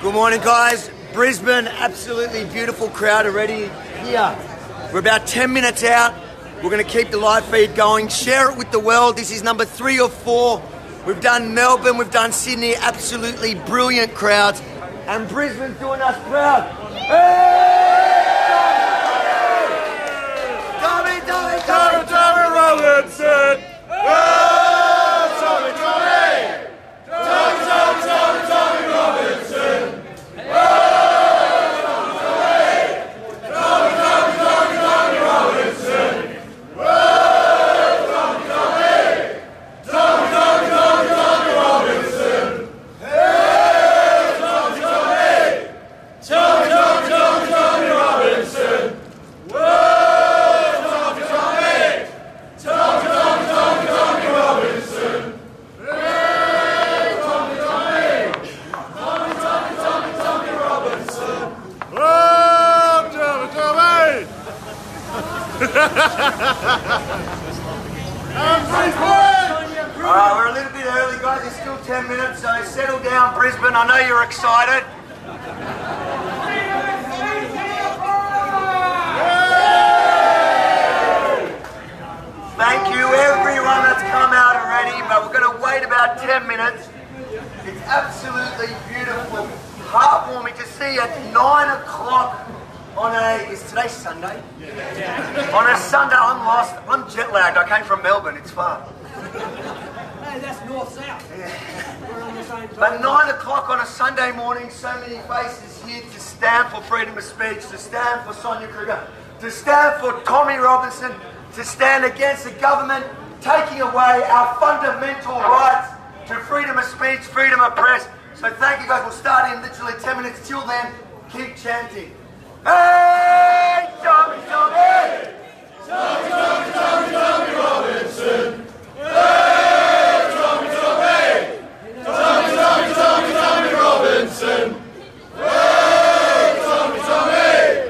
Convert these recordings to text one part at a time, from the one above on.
Good morning, guys. Brisbane, absolutely beautiful crowd already here. We're about 10 minutes out. We're going to keep the live feed going. Share it with the world. This is number 3 or 4. We've done Melbourne, we've done Sydney. Absolutely brilliant crowds. And Brisbane's doing us proud. Hey! Tommy Robinson! Tommy Robinson! We're a little bit early, guys. It's still 10 minutes, so settle down, Brisbane. I know you're excited. Thank you, everyone that's come out already, but we're going to wait about 10 minutes. It's absolutely beautiful, heartwarming to see at 9 o'clock on is today Sunday? Yeah. On a Sunday, I'm lost. I'm jet lagged. I came from Melbourne. It's far. Hey, that's north-south. Yeah. We're on the same time. But 9 o'clock on a Sunday morning, so many faces here to stand for freedom of speech, to stand for Sonia Kruger, to stand for Tommy Robinson, to stand against the government taking away our fundamental rights to freedom of speech, freedom of press. So thank you, guys. We'll start in literally 10 minutes. Till then, keep chanting. Hey, Tommy, Tommy! Tommy Robinson! Hey, Tommy Robinson! Hey, Tommy Robinson! Hey, Tommy Robinson!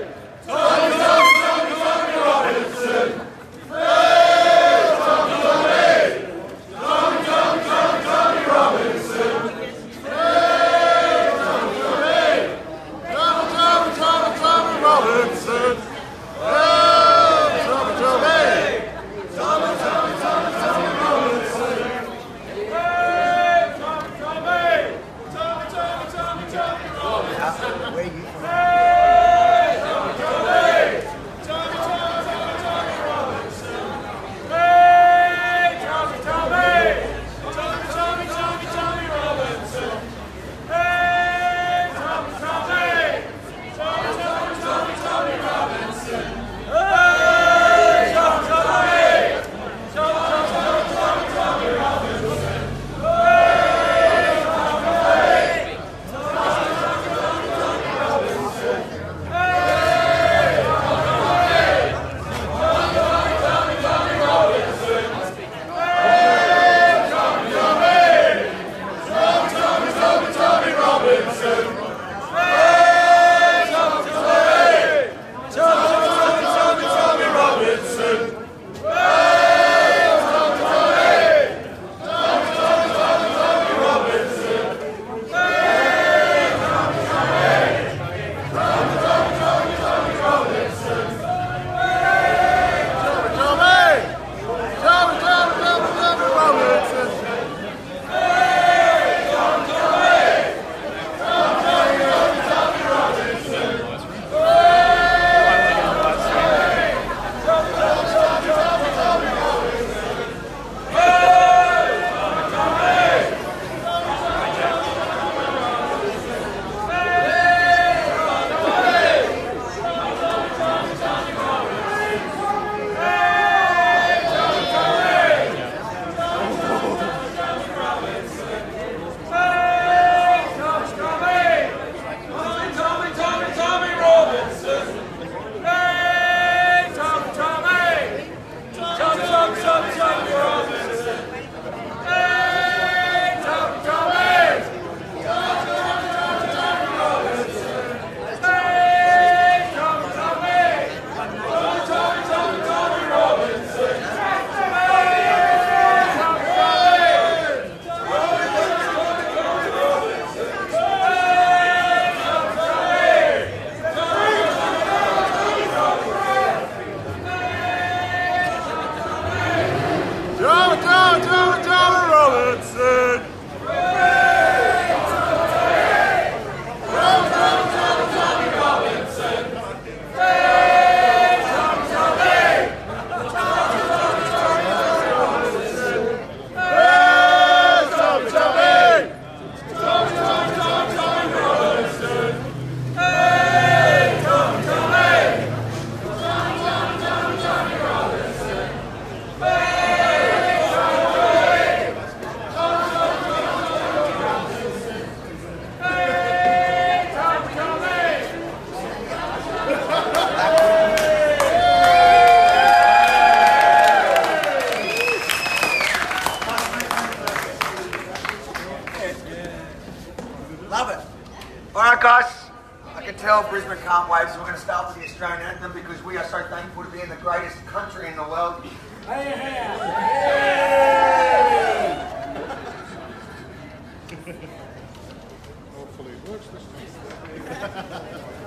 Love it. All right, guys. I can tell Brisbane can't wait, so we're going to start with the Australian anthem because we are so thankful to be in the greatest country in the world. Hopefully it works this time.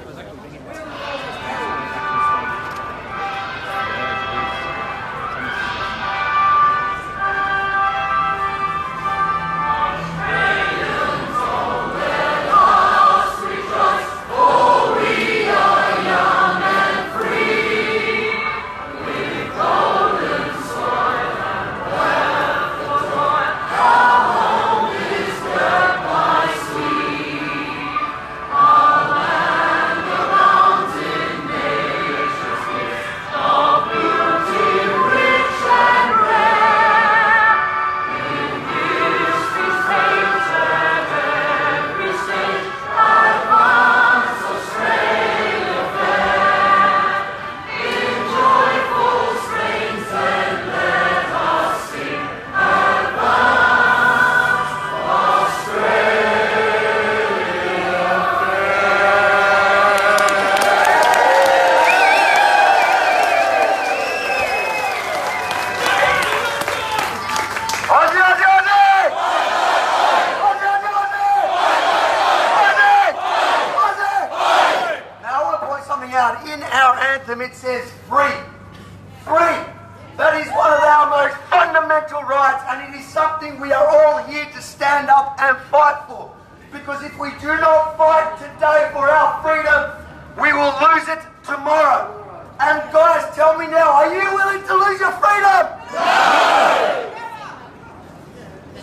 In our anthem it says free. Free. That is one of our most fundamental rights, and it is something we are all here to stand up and fight for. Because if we do not fight today for our freedom, we will lose it tomorrow. And guys, tell me now, are you willing to lose your freedom? No!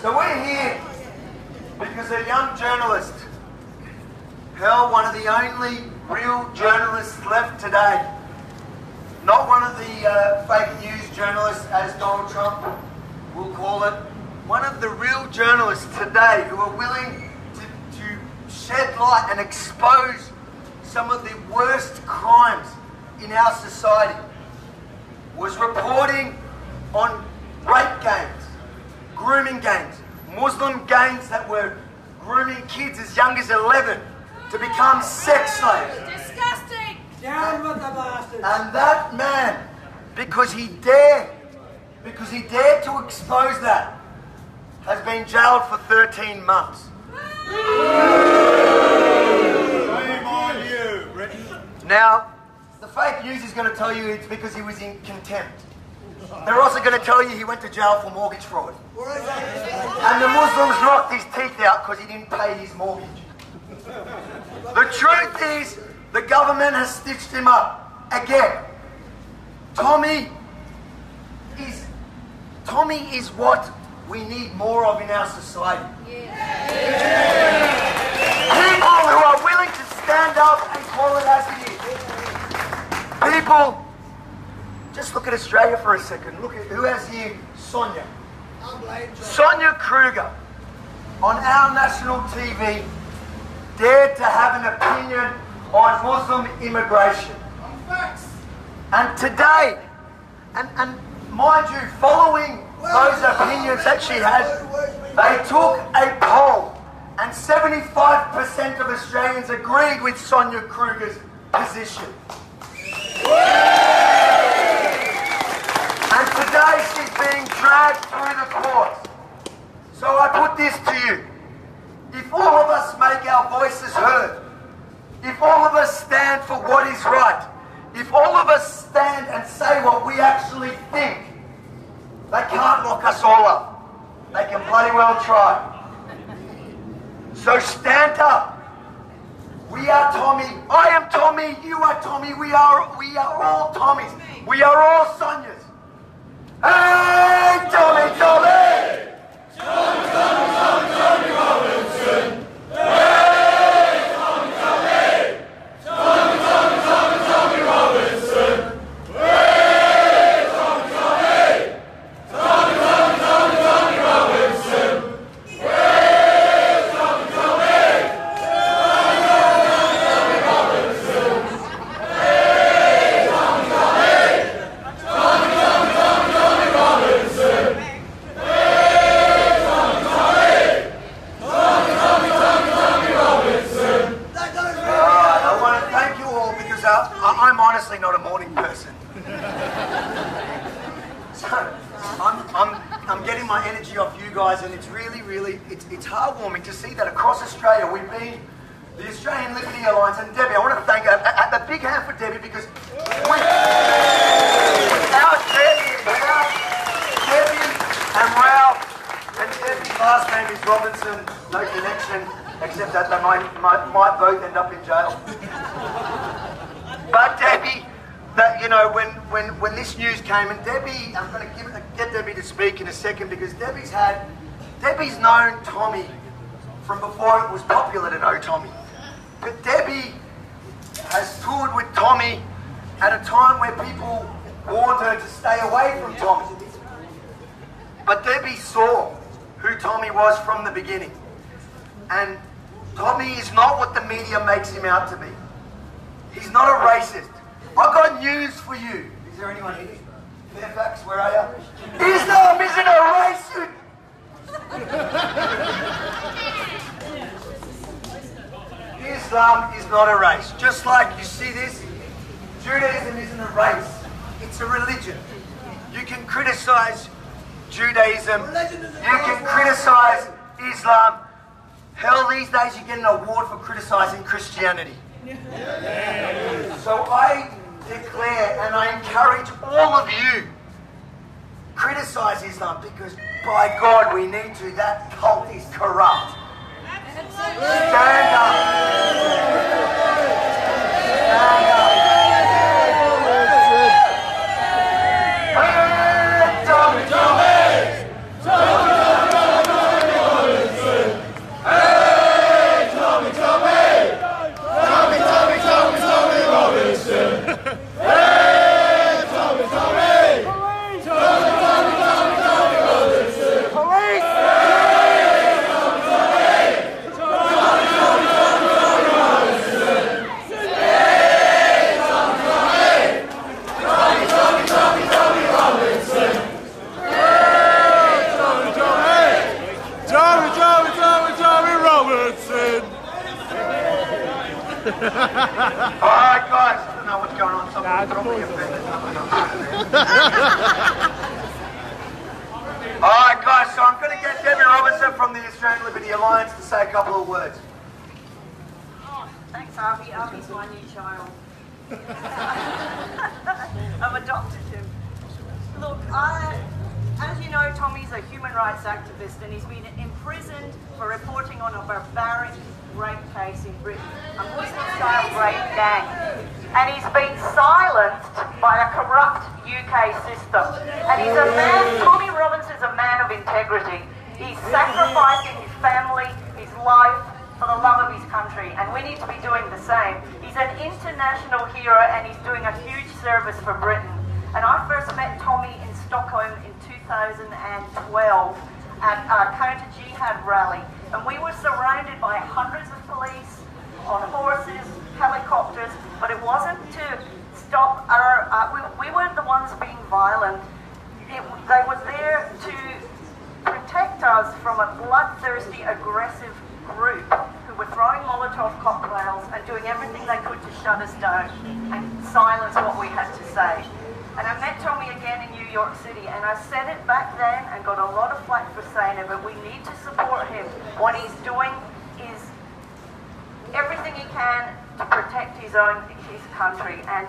So we're here because a young journalist, Pearl, one of the only real journalists left today, not one of the fake news journalists as Donald Trump will call it, one of the real journalists today who are willing to shed light and expose some of the worst crimes in our society, was reporting on rape gangs, grooming gangs, Muslim gangs that were grooming kids as young as 11 to become sex slaves. Disgusting! Down with the bastards! And that man, because he dared to expose that, has been jailed for 13 months. Shame on you, Britain. Now, the fake news is going to tell you it's because he was in contempt. They're also going to tell you he went to jail for mortgage fraud. And the Muslims knocked his teeth out because he didn't pay his mortgage. The truth is, the government has stitched him up again. Tommy is what we need more of in our society. People who are willing to stand up and call it as it is. People, just look at Australia for a second. Look at who has here Sonia. Sonia Kruger on our national TV dared to have an opinion on Muslim immigration. And today, and mind you, following those opinions that she had, they took a poll and 75% of Australians agreed with Sonia Kruger's position. And today she's being dragged through the courts. So I put this to you. If all of us make our voices heard, if all of us stand for what is right, if all of us stand and say what we actually think, they can't lock us all up. They can bloody well try. So stand up. We are Tommy. I am Tommy. You are Tommy. We are all Tommies. We are all Sonias. Hey, Tommy, Tommy! Tommy, Tommy, Tommy, Tommy Robinson. Hey, Tommy, Tommy. Tommy, Tommy, Tommy, Tommy Robinson. Hey, Tommy, Tommy. Tommy, Tommy, Tommy, Tommy Robinson. Hey, Tommy, Tommy. Tommy, Tommy, Tommy Robinson. Hey, Tommy, Tommy. Tommy, Tommy, Tommy, Tommy Robinson. honestly not a morning person. So I'm getting my energy off you guys, and it's really, it's heartwarming to see that across Australia we've been the Australian Liberty Alliance. And Debbie, I want to thank a big hand for Debbie, because without Debbie and Ralph, and Debbie's last name is Robinson, no connection, except that they might both end up in jail. But Debbie, when this news came, and Debbie, I'm going to get Debbie to speak in a second, because Debbie's known Tommy from before it was popular to know Tommy. But Debbie has toured with Tommy at a time where people warned her to stay away from Tommy. But Debbie saw who Tommy was from the beginning. And Tommy is not what the media makes him out to be. He's not a racist. I've got news for you. Is there anyone here? Fairfax, where are you? Islam isn't a racist! Islam is not a race. Just like you see this, Judaism isn't a race. It's a religion. You can criticize Judaism. You can criticize Islam. Hell, these days you get an award for criticizing Christianity. So I declare and I encourage all of you, criticize Islam, because by God we need to. That cult is corrupt. Stand up. Stand up. Tommy, Tommy! Tommy! Alright guys, I don't know what's going on. Alright guys, so I'm going to get Debbie Robinson from the Australian Liberty Alliance to say a couple of words. Oh, thanks Harvey. Harvey's my new child. I've adopted him. Look, as you know, Tommy's a human rights activist, and he's been imprisoned for reporting on a barbaric rape case in Britain, a Muslim-style rape gang. And he's been silenced by a corrupt UK system. And he's a man, Tommy Robinson's a man of integrity. He's sacrificing his family, his life, for the love of his country, and we need to be doing the same. He's an international hero, and he's doing a huge service for Britain. And I first met Tommy in Stockholm in 2012 at a counter-jihad rally, and we were surrounded by hundreds of police on horses, helicopters, but it wasn't to stop our, we weren't the ones being violent. They were there to protect us from a bloodthirsty, aggressive group who were throwing Molotov cocktails and doing everything they could to shut us down and silence what we had to say. And I met Tommy again in New York City, and I said it back then and got a lot of flack for saying it, but we need to support him. What he's doing is everything he can to protect his country. And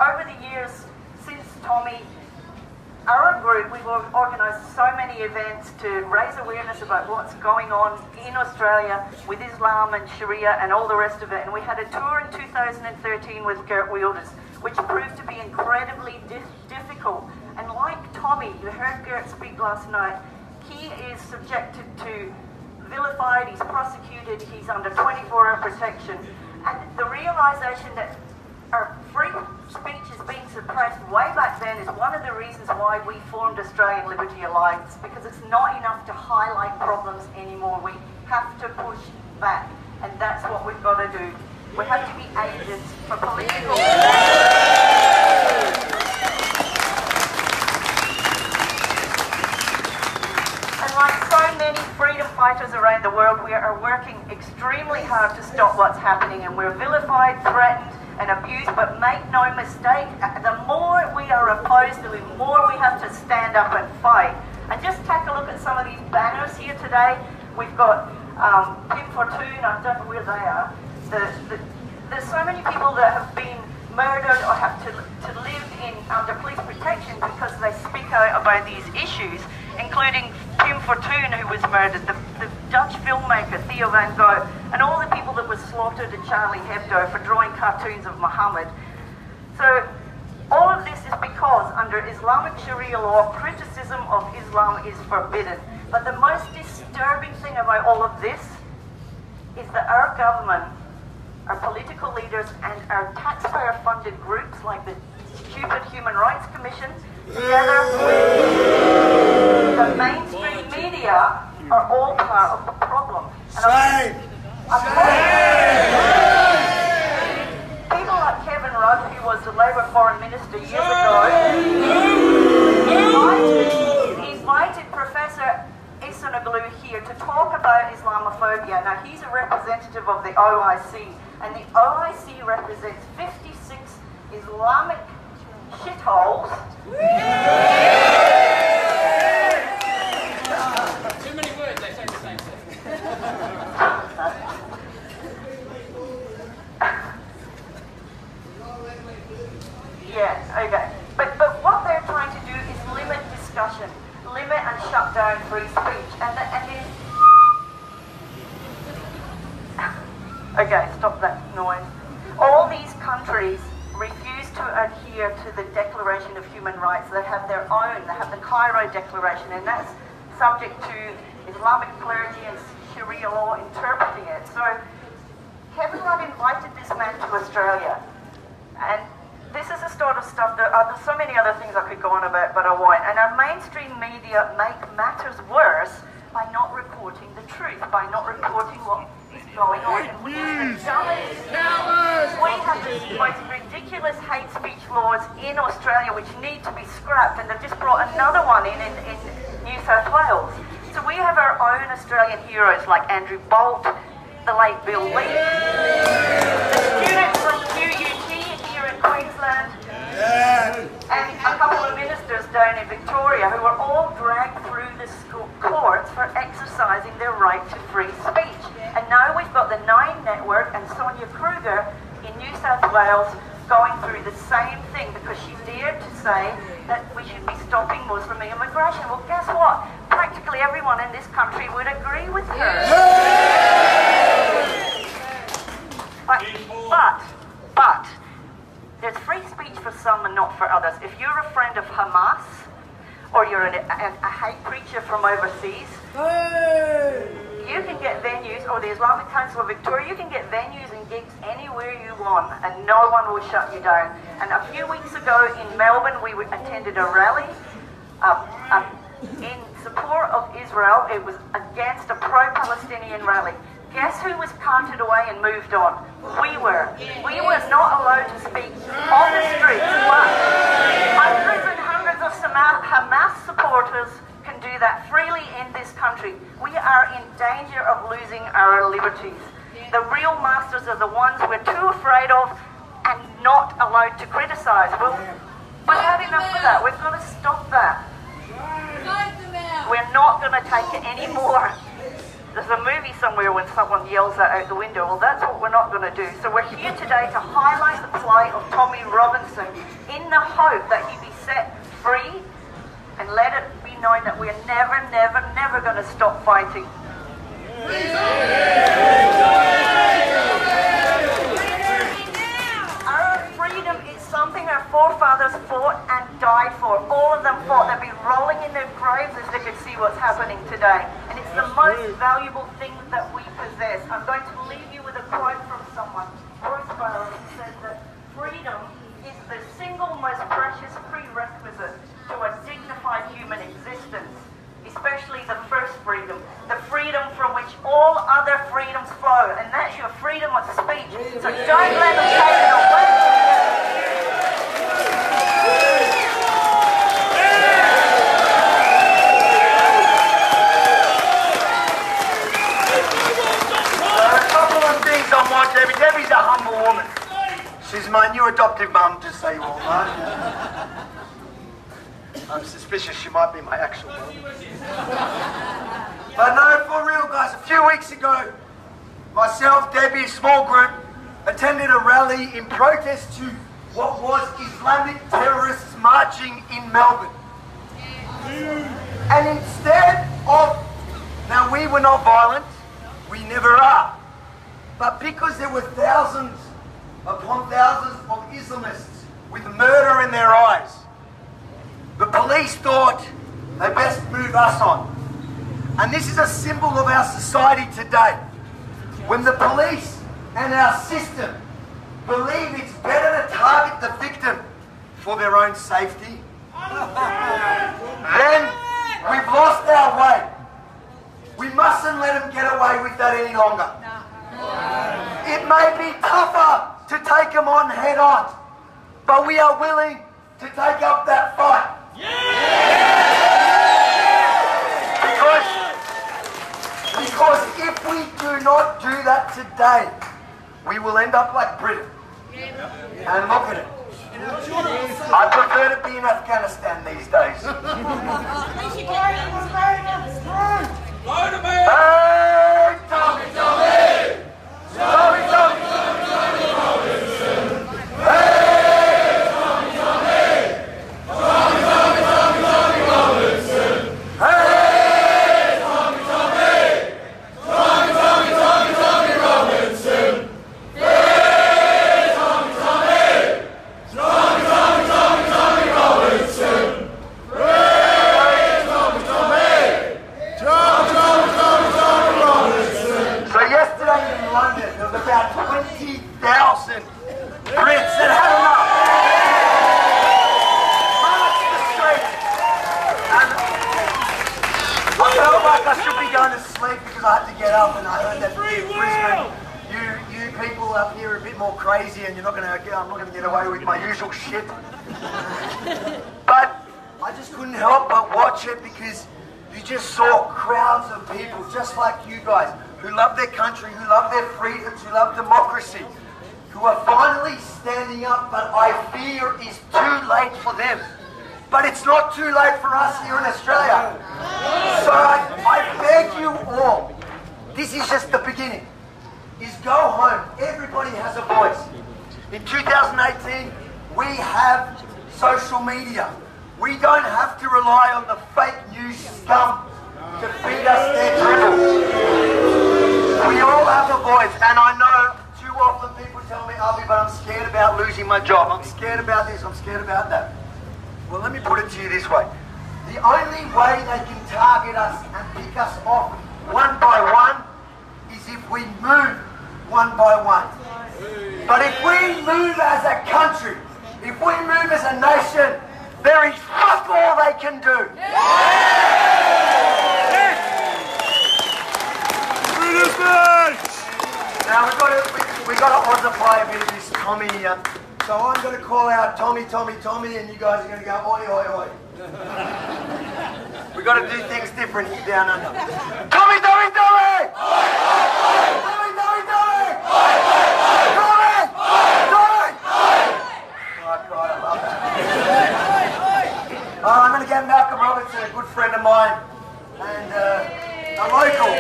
over the years, since Tommy, our group, we've organised so many events to raise awareness about what's going on in Australia with Islam and Sharia and all the rest of it. And we had a tour in 2013 with Gert Wilders, which proved to be incredibly difficult. And like Tommy, you heard Gert speak last night, he is subjected to vilified, he's prosecuted, he's under 24-hour protection. And the realisation that our free speech is being suppressed way back then is one of the reasons why we formed Australian Liberty Alliance, because it's not enough to highlight problems anymore. We have to push back, and that's what we've got to do. We have to be agents for political... And like so many freedom fighters around the world, we are working extremely hard to stop what's happening, and we're vilified, threatened and abused, but make no mistake, the more we are opposed, the more we have to stand up and fight. And just take a look at some of these banners here today. We've got Pim Fortune, I don't know where they are. There's so many people that have been murdered or have to live under police protection because they speak out about these issues, including Pim Fortune, who was murdered, the Dutch filmmaker Theo van Gogh, and all the people that were slaughtered at Charlie Hebdo for drawing cartoons of Muhammad. So all of this is because under Islamic Sharia law, criticism of Islam is forbidden. But the most disturbing thing about all of this is that our government, our political leaders and our taxpayer-funded groups like the stupid Human Rights Commission, together with the mainstream media, are all part of the problem. And people like Kevin Rudd, who was the Labour Foreign Minister years ago, invited Professor Isanoglu here to talk about Islamophobia. Now, he's a representative of the OIC, and the OIC represents 56 Islamic shitholes. Too many words, they say the same thing. Yeah, okay. But what they're trying to do is limit discussion, limit and shut down free speech. And then okay, stop that noise. All these countries refuse to adhere to the Declaration of Human Rights. They have their own, they have the Cairo Declaration, and that's subject to Islamic clergy and Sharia law interpreting it. So Kevin Rudd invited this man to Australia, and this is the sort of stuff that there's so many other things I could go on about, but I won't. And our mainstream media make matters worse by not reporting the truth, by not reporting what is going on. And we have the most ridiculous hate speech laws in Australia which need to be scrapped, and they've just brought another one in New South Wales. So we have our own Australian heroes like Andrew Bolt, the late Bill Lee, the students from QUT here in Queensland, and a couple of ministers down in Victoria who were all dragged through the courts for exercising their right to free speech. And now we've got the Nine Network and Sonia Kruger in New South Wales going through the same thing because she dared to say that we should be stopping Muslim immigration. Well, guess what? Practically everyone in this country would agree with her. But there's free speech for some and not for others. If you're a friend of Hamas, or you're a hate preacher from overseas, you can get venues, or the Islamic Council of Victoria, you can get venues and gigs anywhere you want, and no one will shut you down. And a few weeks ago in Melbourne, we attended a rally in support of Israel. It was against a pro-Palestinian rally. Guess who was carted away and moved on? We were. We were not allowed to speak on the streets, but hundreds and hundreds of Hamas supporters can do that freely in this country. We are in danger of losing our liberties. The real masters are the ones we're too afraid of and not allowed to criticise. Well, we've had enough of that. We've got to stop that. We're not going to take it anymore. There's a movie somewhere when someone yells that out the window. Well, that's what we're not going to do. So we're here today to highlight the plight of Tommy Robinson in the hope that he be set free, and let it be known that we're never, never, never going to stop fighting. Our freedom is something our forefathers fought and died for. All of them fought. They'd be rolling in their graves if they could see what's happening today. And it's the most valuable thing that we possess. I'm going to leave you with a quote from someone, Bruce Barrow, who says that freedom is the single most precious prerequisite to a dignified human existence, especially the first freedom, the freedom from which all other freedoms flow, and that's your freedom of speech. So don't let them take it away. She's my new adoptive mum, just so you all know. I'm suspicious she might be my actual mum. But no, for real, guys, a few weeks ago, myself, Debbie, a small group, attended a rally in protest to what was Islamic terrorists marching in Melbourne. And instead of, now we were not violent, we never are, but because there were thousands upon thousands of Islamists with murder in their eyes, the police thought they best move us on. And this is a symbol of our society today. When the police and our system believe it's better to target the victim for their own safety, then we've lost our way. We mustn't let them get away with that any longer. It may be tougher to take them on head on, but we are willing to take up that fight. Because if we do not do that today, we will end up like Britain. And look at it. I prefer to be in Afghanistan these days. Hey, Tommy, Tommy! Tommy, Tommy! Hey, Tommy, Tommy! Tommy, Tommy, Tommy, Tommy Robinson! Hey, Tommy, Tommy! Tommy, Tommy, Tommy, Tommy Robinson! Hey, Tommy, Tommy! Tommy, Tommy, Tommy, Tommy Robinson! Hey, Tommy, Tommy! Tommy, Tommy, Tommy, Tommy Robinson! So yesterday in London, there was about 20,000 Brits that had enough. Marched the streets. And I felt like I should be going to sleep because I had to get up, and I heard that Brisbane, you people up here are a bit more crazy, and I'm not going to get away with my usual shit. But I just couldn't help but watch it because you just saw crowds of people just like you guys who love their country, who love their freedoms, who love democracy, who are finally standing up, but I fear it's too late for them. But it's not too late for us here in Australia. So I beg you all, this is just the beginning, is go home. Everybody has a voice. In 2018, we have social media. We don't have to rely on the fake news scum to feed us their dribble. We all have a voice, and I know too often people tell me, Avi, but I'm scared about losing my job. I'm scared about this, I'm scared about that. Well, let me put it to you this way. The only way they can target us and pick us off one by one is if we move one by one. But if we move as a country, if we move as a nation, there is fuck all they can do. Now we got to ossify a bit of this Tommy. So I'm going to call out Tommy, Tommy, Tommy, and you guys are going to go oi, oi, oi. We got to do things different here down under. Tommy, Tommy, Tommy! Oi, oi, oi! Tommy, Tommy, Tommy! Oi, oi, oi! Tommy! Oi, Tommy! Oi! Oh God, I love that. I'm going to get Malcolm Robertson, a good friend of mine, and a local.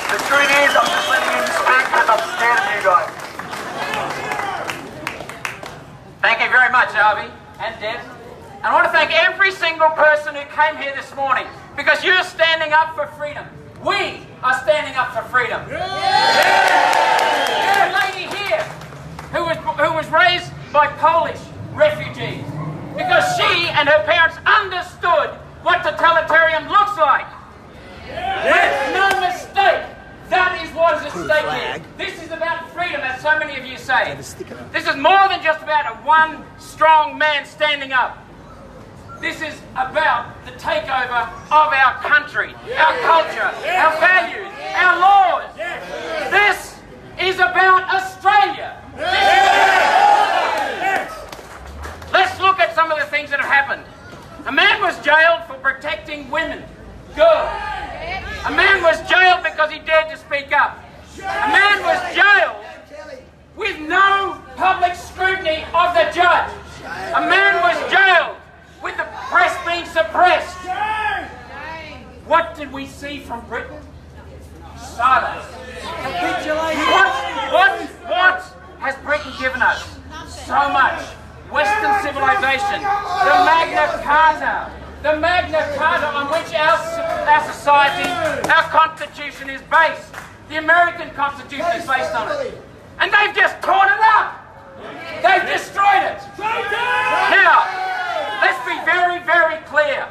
The truth is, I'm just letting him speak because I'm scared of you guys. Thank you very much, Avi and Deb. And I want to thank every single person who came here this morning because you're standing up for freedom. We are standing up for freedom. There's a lady here who was raised by Polish refugees because she and her parents understood what totalitarian looks like. Make no mistake, that is what is at stake here. This is about freedom, as so many of you say. This is more than just about one strong man standing up. This is about the takeover of our country, our culture, our values, our laws. This is about Australia. Let's look at some of the things that have happened. A man was jailed for protecting women, girls. A man was jailed because he dared to speak up. A man was jailed with no public scrutiny of the judge. A man was jailed with the press being suppressed. What did we see from Britain? Silence. What has Britain given us? So much. Western civilization. The Magna Carta. The Magna Carta on which our society, our Constitution is based. The American Constitution is based on it. And they've just torn it up. They've destroyed it. Now, let's be very, very clear.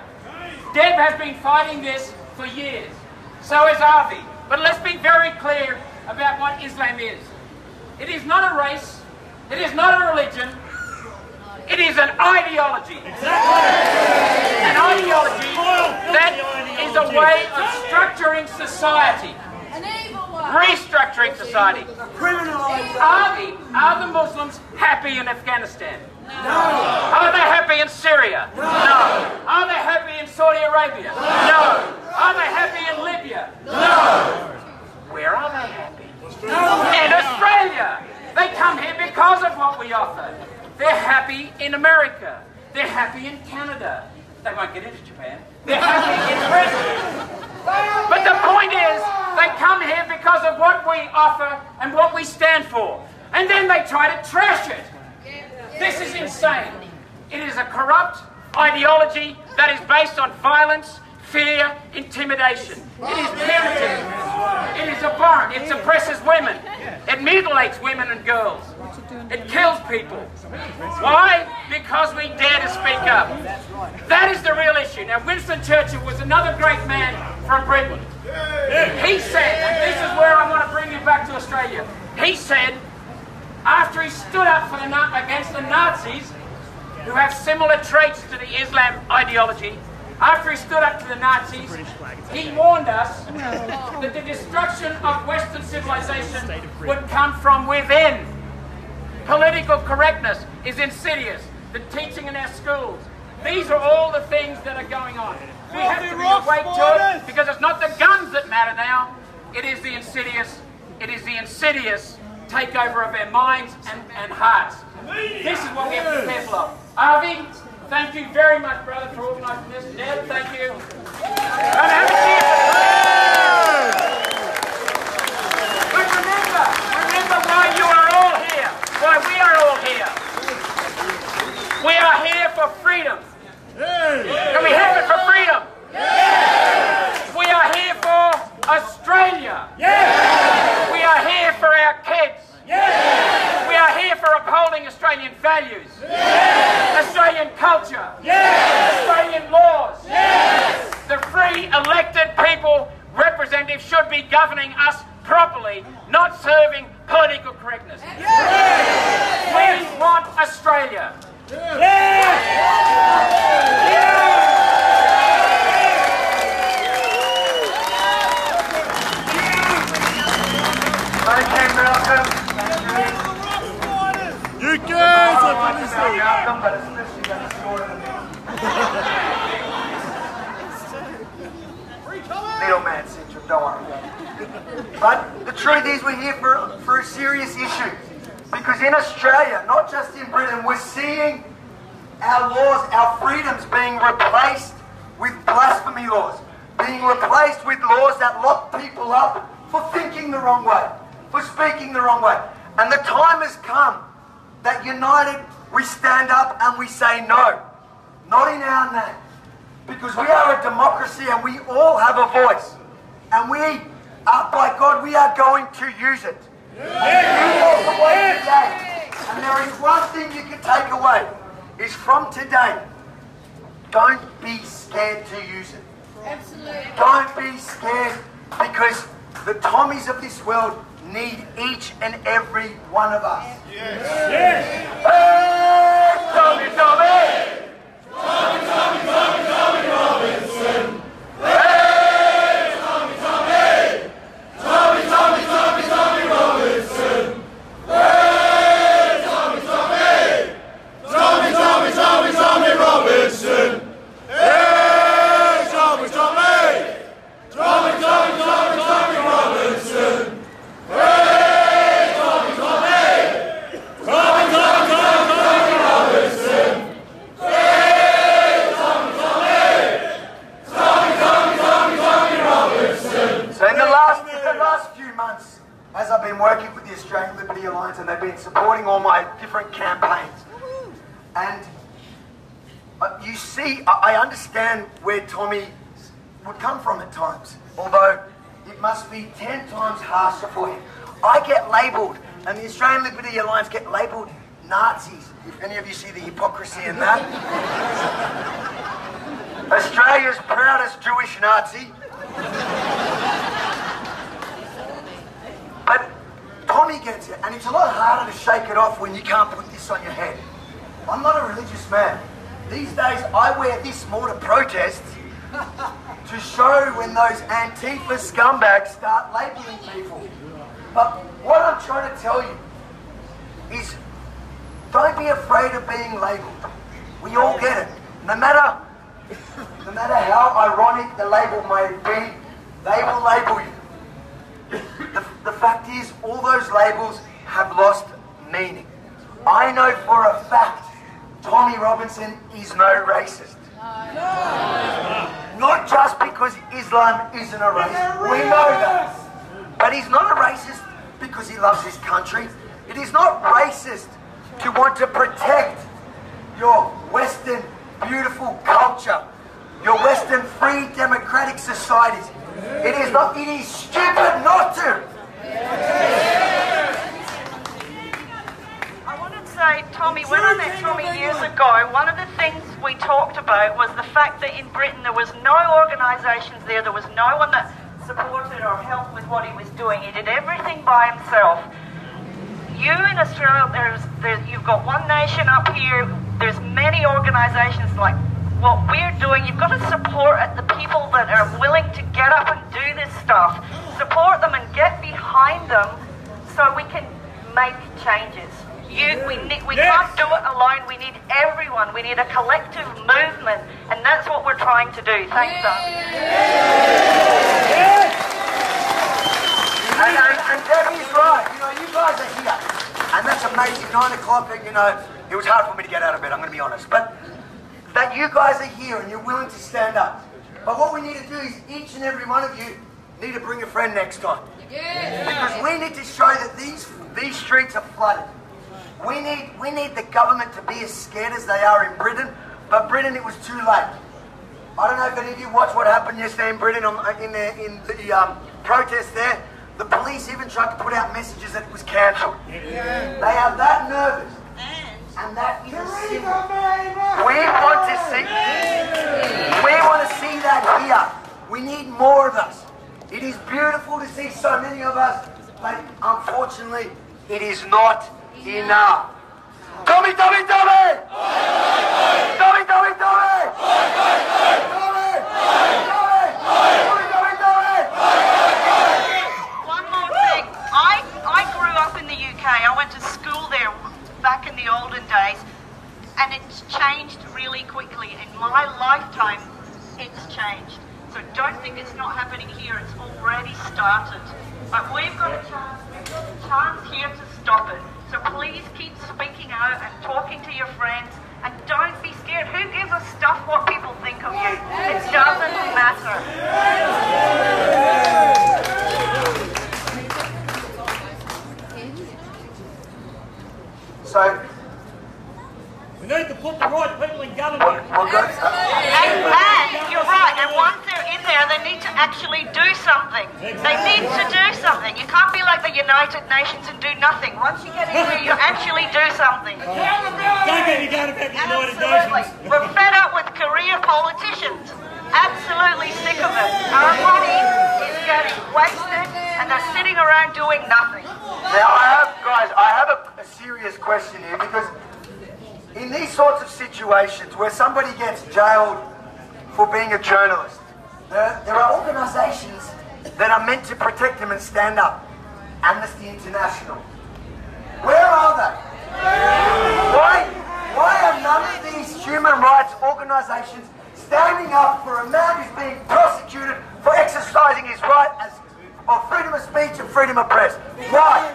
Deb has been fighting this for years. So has Avi. But let's be very clear about what Islam is. It is not a race. It is not a religion. It is an ideology. An ideology that is a way of structuring society. Restructuring society. Are the Muslims happy in Afghanistan? No. Are they happy in Syria? No. Are they happy in Saudi Arabia? No. Are they happy in Libya? No. Where are they happy? In Australia. They come here because of what we offer. They're happy in America. They're happy in Canada. They won't get into Japan. They're happy in Britain. But the point is, they come here because of what we offer and what we stand for. And then they try to trash it. This is insane. It is a corrupt ideology that is based on violence, fear, intimidation. It is punitive. It is abhorrent. It suppresses women. It mutilates women and girls. It kills people. Why? Because we dare to speak up. That is the real issue. Now, Winston Churchill was another great man from Britain. He said, and this is where I want to bring you back to Australia. He said, after he stood up for against the Nazis, who have similar traits to the Islam ideology, after he stood up to the Nazis, he warned us that the destruction of Western civilization would come from within. Political correctness is insidious. The teaching in our schools. These are all the things that are going on. We have to be awake to it because it's not the guns that matter now. It is the insidious takeover of our minds and hearts. This is what we have to be careful of. Avi, thank you very much, brother, for organising this. Deb, thank you. And have a cheer. But remember why you are all here. Why we are all here. We are here for freedom. Can we have it for freedom? We are here for Australia. We are here for our kids. We are here for upholding Australian values. Australian culture. Australian laws. The free elected people representatives should be governing us properly, not serving political correctness. We want Australia. Okay, Malcolm. You guys are Malcolm, but especially going to score in the middle man syndrome, don't worry about it. But the truth is we're here for a serious issue. Because in Australia, not just in Britain, we're seeing our laws, our freedoms being replaced with blasphemy laws. Being replaced with laws that lock people up for thinking the wrong way, for speaking the wrong way. And the time has come that united we stand up and we say no. Not in our name. Because we are a democracy and we all have a voice. And we are, by God, we are going to use it. You walk away today, and there is one thing you can take away, is from today, don't be scared to use it. Absolutely. Don't be scared, because the Tommies of this world need each and every one of us. Hey, Tommy, Tommy! Tommy, Tommy, Tommy, Tommy Robinson! and they've been supporting all my different campaigns. And you see, I understand where Tommy would come from at times, although it must be 10 times harsher for him. I get labelled, and the Australian Liberty Alliance get labelled Nazis, if any of you see the hypocrisy in that. Australia's proudest Jewish Nazi. But Tommy gets it, and it's a lot harder to shake it off when you can't put this on your head. I'm not a religious man. These days I wear this more to protest, to show when those Antifa scumbags start labelling people. But what I'm trying to tell you is, don't be afraid of being labelled. We all get it. No matter how ironic the label may be, they will label you. The fact is, all those labels have lost meaning. I know for a fact Tommy Robinson is no racist. Not just because Islam isn't a race. We know that. But he's not a racist because he loves his country. It is not racist to want to protect your Western beautiful culture, your Western free democratic societies. It is not. It is stupid not to. I want to say, Tommy, when I met Tommy years ago, one of the things we talked about was the fact that in Britain there was no organisations there, there was no one that supported or helped with what he was doing. He did everything by himself. You in Australia, you've got One Nation up here, there's many organisations like what we're doing. You've got to support the people that are willing to get up and do this stuff. Support them and get behind them so we can make changes. We can't do it alone. We need everyone. We need a collective movement, and that's what we're trying to do. Thanks, Doug. And Debbie's right. You know, you guys are here, and that's amazing. 9 o'clock, and you know, it was hard for me to get out of bed. I'm going to be honest, but that you guys are here and you're willing to stand up. But what we need to do is each and every one of you need to bring a friend next time, because we need to show that these streets are flooded. We need the government to be as scared as they are in Britain, but Britain, it was too late. I don't know if any of you watched what happened yesterday in Britain in the protest there. The police even tried to put out messages that it was cancelled. They are that nervous, and that is a symbol. We want to see that here. We need more of us. It is beautiful to see so many of us, but unfortunately, it is not enough. Tommy, Tommy, Tommy! Tommy, Tommy, Tommy! Tommy! One more thing. I grew up in the UK. I went to school there back in the olden days, and it's changed really quickly. In my lifetime, it's changed. So don't think it's not happening here. It's already started. But we've got a chance here to stop it. So please keep speaking out and talking to your friends, and don't be scared. Who gives a stuff what people think of you? It doesn't matter. So We need to put the right people in government. And you're right, and once they're in there, they need to actually do something. They need to do something. You can't be like the United Nations and do nothing. Once you get in there, you actually do something. Don't get me going about the United Absolutely. Nations. We're fed up with career politicians. Absolutely sick of it. Our money is getting wasted, and they're sitting around doing nothing. now I have a serious question here, because in these sorts of situations where somebody gets jailed for being a journalist, there are organisations that are meant to protect them and stand up. Amnesty International. Where are they? Why are none of these human rights organisations standing up for a man who's being prosecuted for exercising his right of freedom of speech and freedom of press? Why?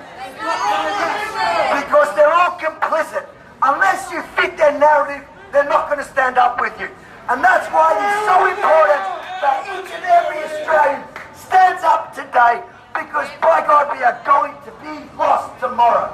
Because they're all complicit. Unless you fit their narrative, they're not going to stand up with you. And that's why it is so important that each and every Australian stands up today, because by God, we are going to be lost tomorrow.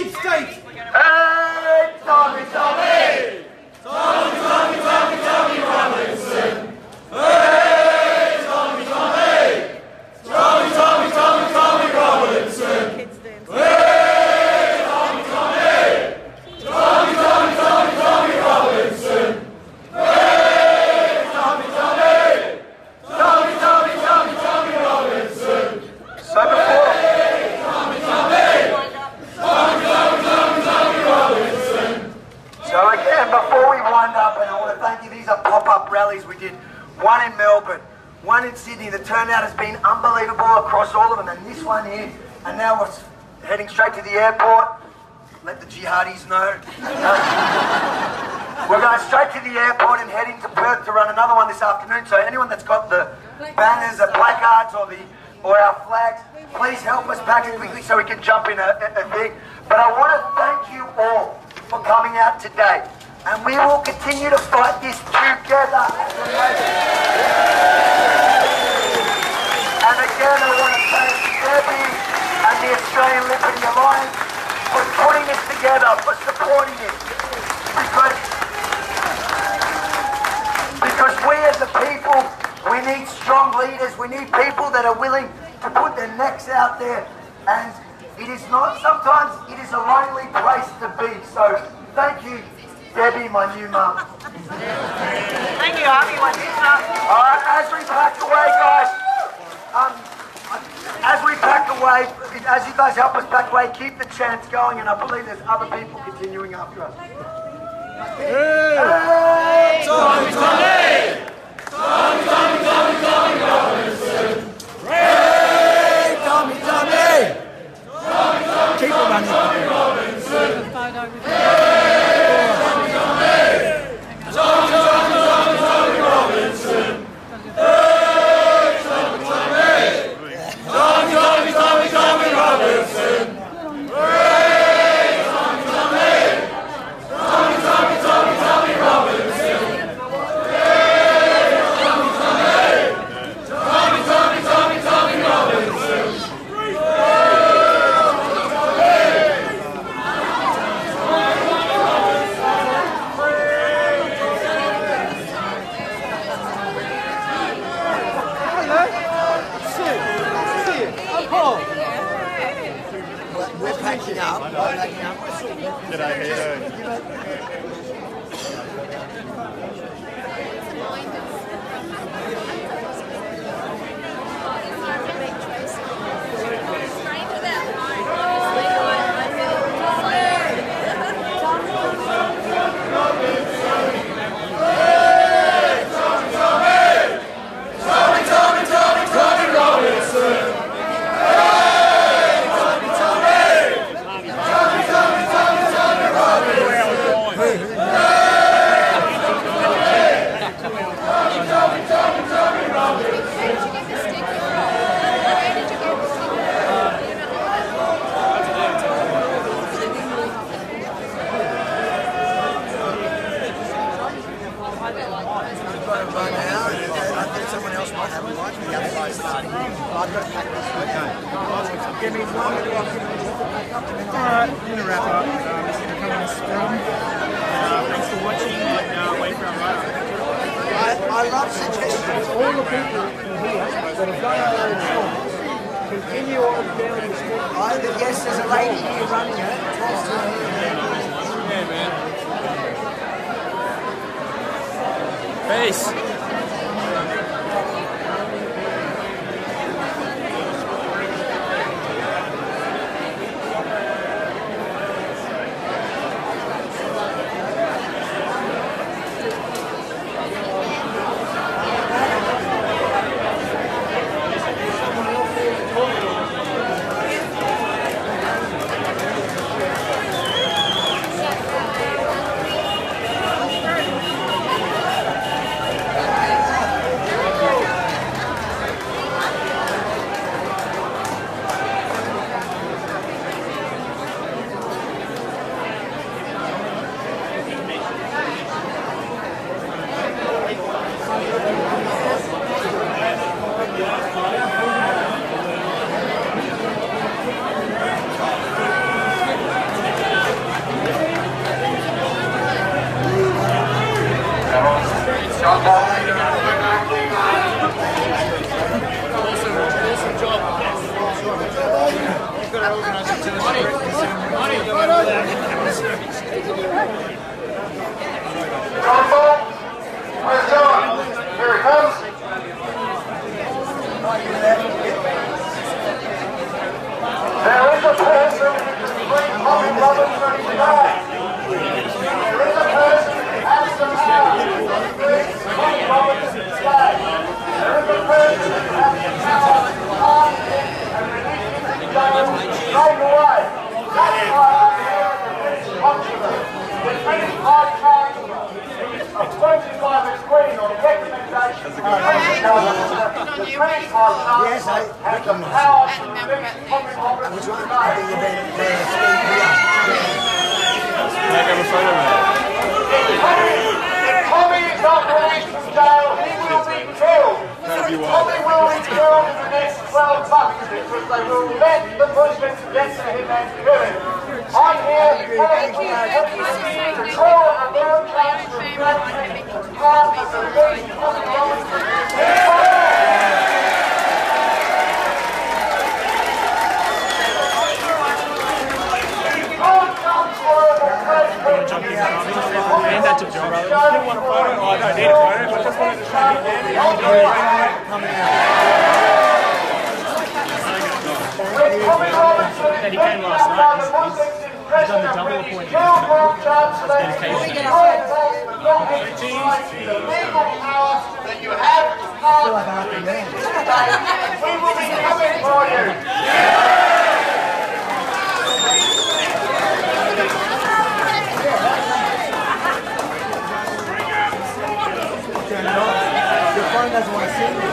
deep state! Hey, Tommy, Tommy! Tommy, Tommy, Tommy, Tommy Robinson! Hey, Tommy, Tommy! Tommy, Tommy, Tommy, Tommy Robinson! Hey, Tommy, Tommy! Tommy, Tommy, Tommy, Tommy Robinson! Hey, Tommy, Tommy! Tommy, Tommy, Tommy, Tommy Robinson! So before... So again, before we wind up, and I want to thank you, these are pop-up rallies we did. One in Melbourne, one in Sydney. The turnout has been unbelievable across all of them, and this one here. And now we're heading straight to the airport. Let the jihadis know. We're going straight to the airport and heading to Perth to run another one this afternoon. So anyone that's got the banners, the placards, or our flags, please help us pack it quickly so we can jump in a thing. But I want to thank you all for coming out today, and we will continue to fight this together. And again, I want to thank Debbie and the Australian Liberty Alliance for putting this together, for supporting it, because we as a people, we need strong leaders, we need people that are willing to put their necks out there, and it is not, sometimes it is a lonely place to be. So thank you, Debbie, my new mum. Thank you, Harvey, my new mum. Alright, as we pack away, guys, as we pack away, as you guys help us pack away, keep the chants going, and I believe there's other people continuing after us. Hey! Tommy, Tommy! Tommy, Tommy, Tommy, Tommy Robinson! Hey, Tommy, Tommy! Keep it running. Tommy Robinson! Hey, Tommy, Tommy! Tommy, Tommy, Tommy, Tommy Robinson! Hey, Tommy, Tommy! Tommy, Tommy, Tommy, Tommy Robinson! Hey, Tommy, Tommy! Tommy, Tommy, Tommy, Tommy Robinson! Hey, Tommy, Tommy! Tommy, Tommy, Tommy, Tommy Robinson! We're packing up. Alright, I'm going to wrap up. Just going to come on a scrum. Thanks for watching, and wait for our ride. I love suggestions. All the people here that have done our own job, continue on down this street. Yes, there's a lady here running it. Yeah, man. Peace. Awesome job. You've got to organise it to the street. Where's John? Here he comes. There is a person who can bring Tommy Robinson today. There is a person who has the power to bring Tommy Robinson today. There is a person who has the power to arm him and release him to jail straight away. That's why I'm here at the British Consulate. The British High Chancellor, who is appointed by the Queen on recommendation of the British Government, the British High Chancellor has the power to release Tommy Robinson today. If Tommy is not released from jail, he will be killed. Tommy will be killed in the next 12 months because they will let the Muslims get to him and kill him. I'm here to call on the World Council of Brisbane to pass the release of Tommy Robinson. And that's a job, brother. You want a photo? Oh, I don't need a photo, but I just wanted to show you coming out. And he came last night. He's done the double appointment. That you have we will be coming for you. Your phone doesn't want to see me.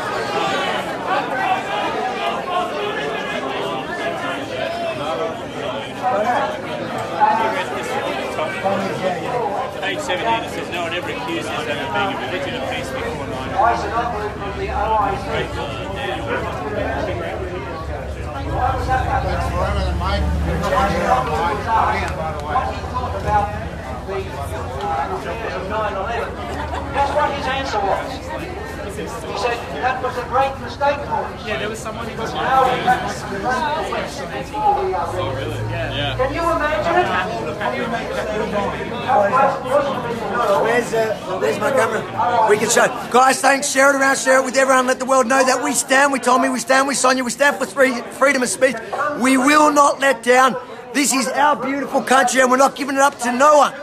Page 17 it says no one ever accused him of being a religion of peace before 9/11. I should not believe from the OIC. That's what his answer was. He said that was a great mistake for us. Yeah, there was someone who was Now we have Oh, really? Yeah. Can you imagine it? Where's my camera? We can show. Guys, thanks. Share it around. Share it with everyone. Let the world know that we stand with Tommy. We stand with Sonia. We stand for freedom of speech. We will not let down. This is our beautiful country, and we're not giving it up to no one.